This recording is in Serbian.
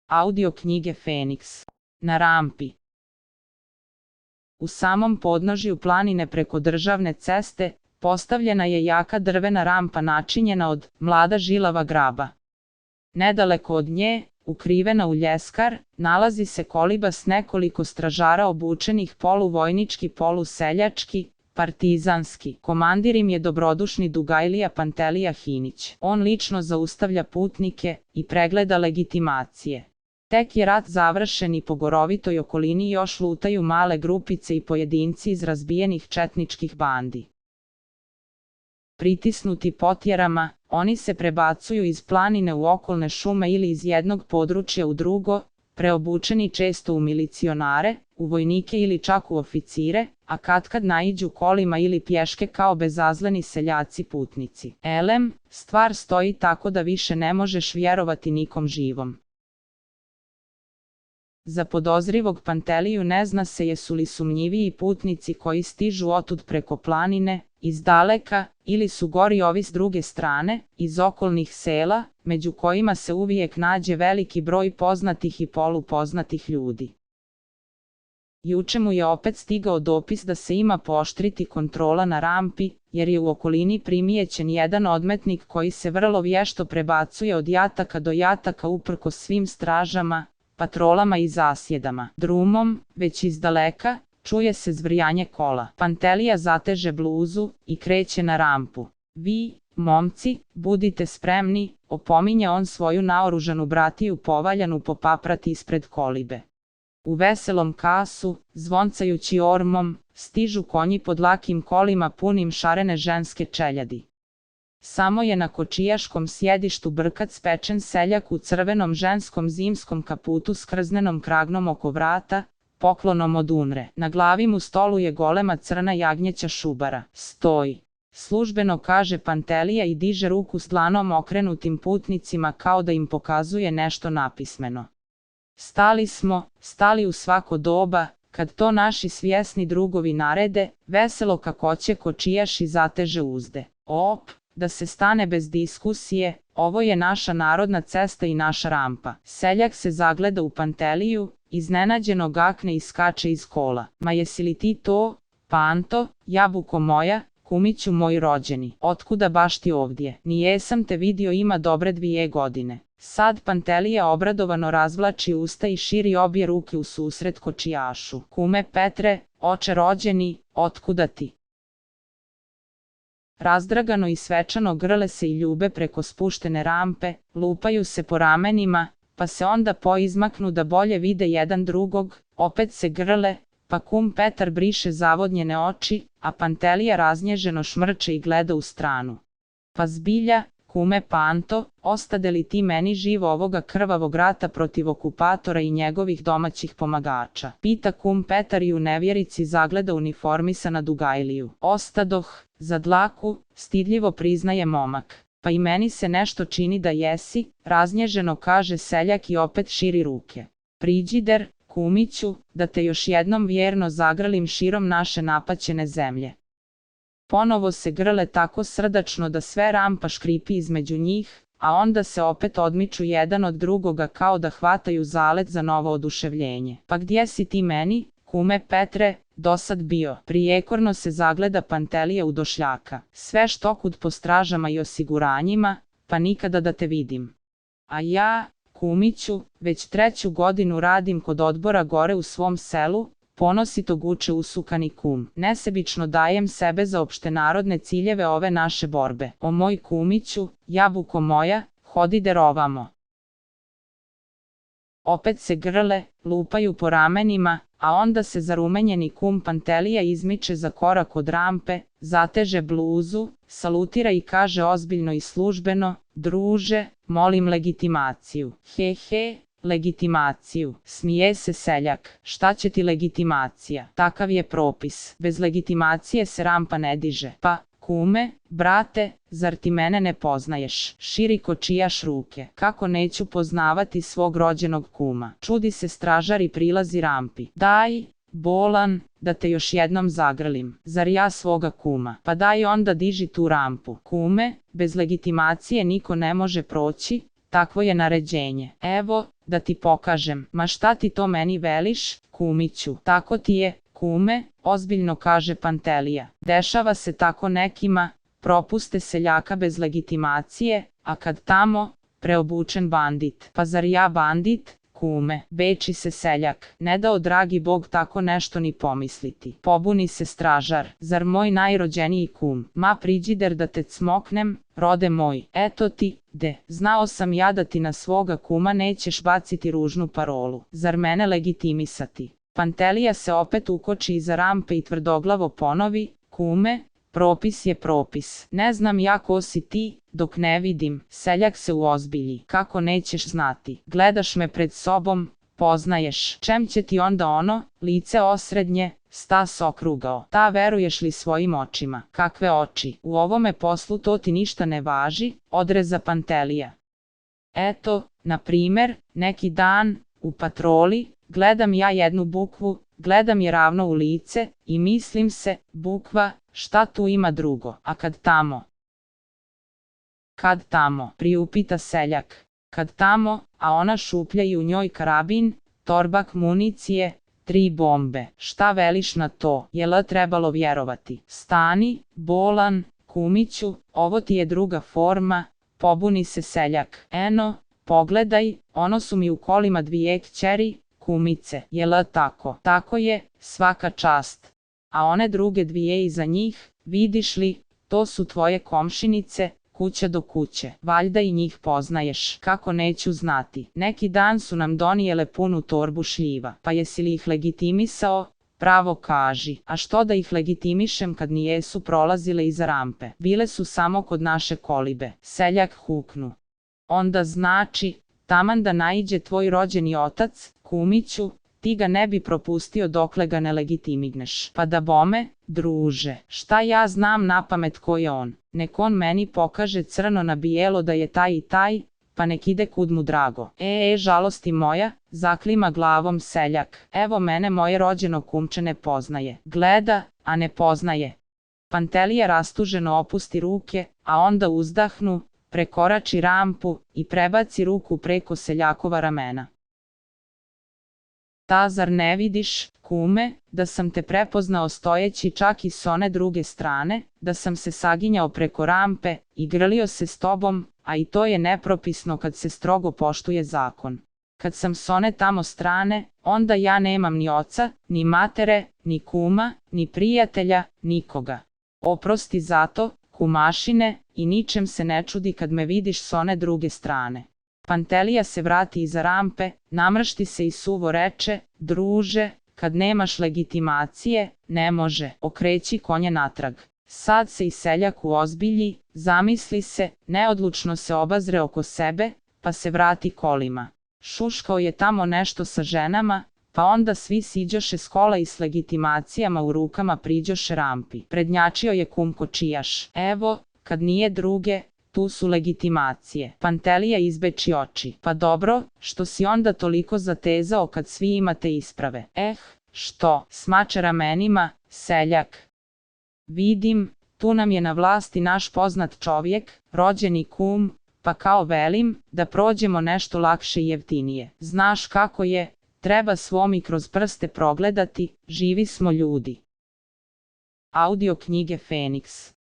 Audio knjige Feniks. Na rampi. U samom podnožju planine preko državne ceste postavljena je jaka drvena rampa načinjena od mlada žilava graba. Nedaleko od nje, ukrivena u ljeskar, nalazi se koliba s nekoliko stražara obučenih poluvojnički, poluseljački, partizanski. Komandir im je dobrodušni Dugajlija Pantelija Hinić. On lično zaustavlja putnike i pregleda legitimacije. Tek je rat završen i po gorovitoj okolini još lutaju male grupice i pojedinci iz razbijenih četničkih bandi. Pritisnuti potjerama, oni se prebacuju iz planine u okolne šume ili iz jednog područja u drugo, preobučeni često u milicionare, u vojnike ili čak u oficire, a katkad naiđu kolima ili pješke kao bezazleni seljaci putnici. Elem, stvar stoji tako da više ne možeš vjerovati nikom živom. Za podozrivog Panteliju ne zna se jesu li sumnjiviji putnici koji stižu otud preko planine, iz daleka, ili su gori ovi s druge strane, iz okolnih sela, među kojima se uvijek nađe veliki broj poznatih i polupoznatih ljudi. Juče mu je opet stigao dopis da se ima pooštriti kontrola na rampi, jer je u okolini primijećen jedan odmetnik koji se vrlo vješto prebacuje od jataka do jataka uprkos svim stražama, patrolama i zasjedama. Drumom, već iz daleka, čuje se zvrjanje kola. Pantelija zateže bluzu i kreće na rampu. Vi, momci, budite spremni, opominje on svoju naoružanu bratiju povaljanu po paprati ispred kolibe. U veselom kasu, zvoncajući ormom, stižu konji pod lakim kolima punim šarene ženske čeljadi. Samo je na kočijaškom sjedištu brkat spečen seljak u crvenom ženskom zimskom kaputu s krznenom kragnom oko vrata, poklonom od unre. Na glavi mu stoluje golema crna jagnjeća šubara. Stoji. Službeno kaže Pantelija i diže ruku s dlanom okrenutim putnicima kao da im pokazuje nešto napismeno. Stali smo, stali u svako doba, kad to naši svjesni drugovi narede, veselo kakoće kočijaš i zateže uzde. Op, da se stane bez diskusije, ovo je naša narodna cesta i naša rampa. Seljak se zagleda u Panteliju, iznenađeno gakne i skače iz kola. Ma jesi li ti to, Panto, jabuko moja, kumiću moj rođeni? Otkuda baš ti ovdje? Nijesam te vidio ima dobre 2 godine. Sad Pantelija obradovano razvlači usta i širi obje ruke u susret kočijašu. Kume Petre, oče rođeni, otkuda ti? Razdragano i svečano grle se i ljube preko spuštene rampe, lupaju se po ramenima, pa se onda poizmaknu da bolje vide jedan drugog, opet se grle, pa kum Petar briše zavodnjene oči, a Pantelija raznježeno šmrče i gleda u stranu. Pa zbilja, kume Panto, ostade li ti meni živo ovoga krvavog rata protiv okupatora i njegovih domaćih pomagača? Pita kum Petar i u nevjerici zagleda uniformisana Dugajliju. Ostadoh, za dlaku, stidljivo priznaje momak. Pa i meni se nešto čini da jesi, raznježeno kaže seljak i opet širi ruke. Priđider, kumiću, da te još jednom vjerno zagrlim širom naše napaćene zemlje. Ponovo se grle tako srdačno da sve rampa škripi između njih, a onda se opet odmiču jedan od drugoga kao da hvataju zalet za novo oduševljenje. Pa gdje si ti meni, kume Petre, dosad bio? Prijekorno se zagleda Pantelija u došljaka. Sve štokud po stražama i osiguranjima, pa nikada da te vidim. A ja, kumiću, već 3. godinu radim kod odbora gore u svom selu, ponosito guče usukani kum. Nesebično dajem sebe za opštenarodne ciljeve ove naše borbe. O moj kumiću, jabuko moja, hodi der ovamo. Opet se grle, lupaju po ramenima, a onda se zarumenjeni kum Pantelija izmiče za korak od rampe, zateže bluzu, salutira i kaže ozbiljno i službeno, druže, molim legitimaciju. He he, legitimaciju, smije se seljak. Šta će ti legitimacija? Takav je propis. Bez legitimacije se rampa ne diže. Pa, kume, brate, zar ti mene ne poznaješ? Širi kočijaš ruke. Kako neću poznavati svog rođenog kuma? Čudi se stražar i prilazi rampi. Daj, bolan, da te još jednom zagrlim. Zar ja svoga kuma? Pa daj onda diži tu rampu. Kume, bez legitimacije niko ne može proći, takvo je naređenje. Evo, da ti pokažem. Ma šta ti to meni veliš, kumiću? Tako ti je, kume, ozbiljno kaže Pantelija. Dešava se tako nekima, propuste seljaka bez legitimacije, a kad tamo, preobučen bandit. Pa zar ja bandit, kume? Beči se seljak. Ne dao dragi Bog tako nešto ni pomisliti. Pobuni se stražar. Zar moj najrođeniji kum? Ma priđider da te cmoknem, rode moj. Eto ti, de. Znao sam ja da ti na svoga kuma nećeš baciti ružnu parolu. Zar mene legitimisati? Pantelija se opet ukoči iza rampe i tvrdoglavo ponovi, kume, propis je propis. Ne znam ja ko si ti, dok ne vidim. Seljak se uozbilji. Kako nećeš znati? Gledaš me pred sobom, poznaješ. Čem će ti onda ono, lice osrednje, stas okrugao? Ta veruješ li svojim očima? Kakve oči? U ovome poslu to ti ništa ne važi, odreza Pantelija. Eto, na primer, neki dan, u patroli, gledam ja jednu bukvu, gledam je ravno u lice i mislim se, bukva, šta tu ima drugo? A kad tamo? Kad tamo? Priupita seljak. Kad tamo, a ona šuplja i u njoj karabin, torbak municije, 3 bombe. Šta veliš na to? Jel trebalo vjerovati? Stani, bolan, kumiću, ovo ti je druga forma, pobuni se seljak. Eno, pogledaj, ono su mi u kolima 2 kćeri, kumice. Jel tako? Tako je, svaka čast. A one druge 2 iza njih, vidiš li, to su tvoje komšinice, kuća do kuće. Valjda i njih poznaješ. Kako neću znati. Neki dan su nam donijele punu torbu šljiva. Pa jesi li ih legitimisao? Pravo kaži. A što da ih legitimišem kad nijesu prolazile iza rampe? Bile su samo kod naše kolibe. Seljak huknu. Onda znači, taman da naiđe tvoj rođeni otac, kumiću, ti ga ne bi propustio dokle ga ne legitimigneš. Pa da bome, druže, šta ja znam napamet ko je on? Nek on meni pokaže crno na bijelo da je taj i taj, pa nek ide kud mu drago. Žalosti moja, zaklima glavom seljak. Evo mene moje rođeno kumče ne poznaje. Gleda, a ne poznaje. Pantelija rastuženo opusti ruke, a onda uzdahnu, prekorači rampu i prebaci ruku preko seljakova ramena. Ta zar ne vidiš, kume, da sam te prepoznao stojeći čak i s one druge strane, da sam se saginjao preko rampe i grlio se s tobom, a i to je nepropisno kad se strogo poštuje zakon. Kad sam s one tamo strane, onda ja nemam ni oca, ni matere, ni kuma, ni prijatelja, nikoga. Oprosti zato, kumašine, i ničem se ne čudi kad me vidiš s one druge strane. Pantelija se vrati iza rampe, namršti se i suvo reče, druže, kad nemaš legitimacije, ne može, okreći konje natrag. Sad se i seljak uozbilji, zamisli se, neodlučno se obazre oko sebe, pa se vrati kolima. Šuškao je tamo nešto sa ženama, pa onda svi siđoše s kola i s legitimacijama u rukama priđoše rampi. Prednjačio je kum kočijaš. Evo, kad nije druge, tu su legitimacije. Pantelija izbeči oči. Pa dobro, što si onda toliko zatezao kad svi imate isprave? Što? Smače ramenima, seljak. Vidim, tu nam je na vlasti naš poznat čovjek, rođeni kum, pa kao velim, da prođemo nešto lakše i jeftinije. Znaš kako je, treba svom i kroz prste progledati, živi smo ljudi. Audio knjige Feniks.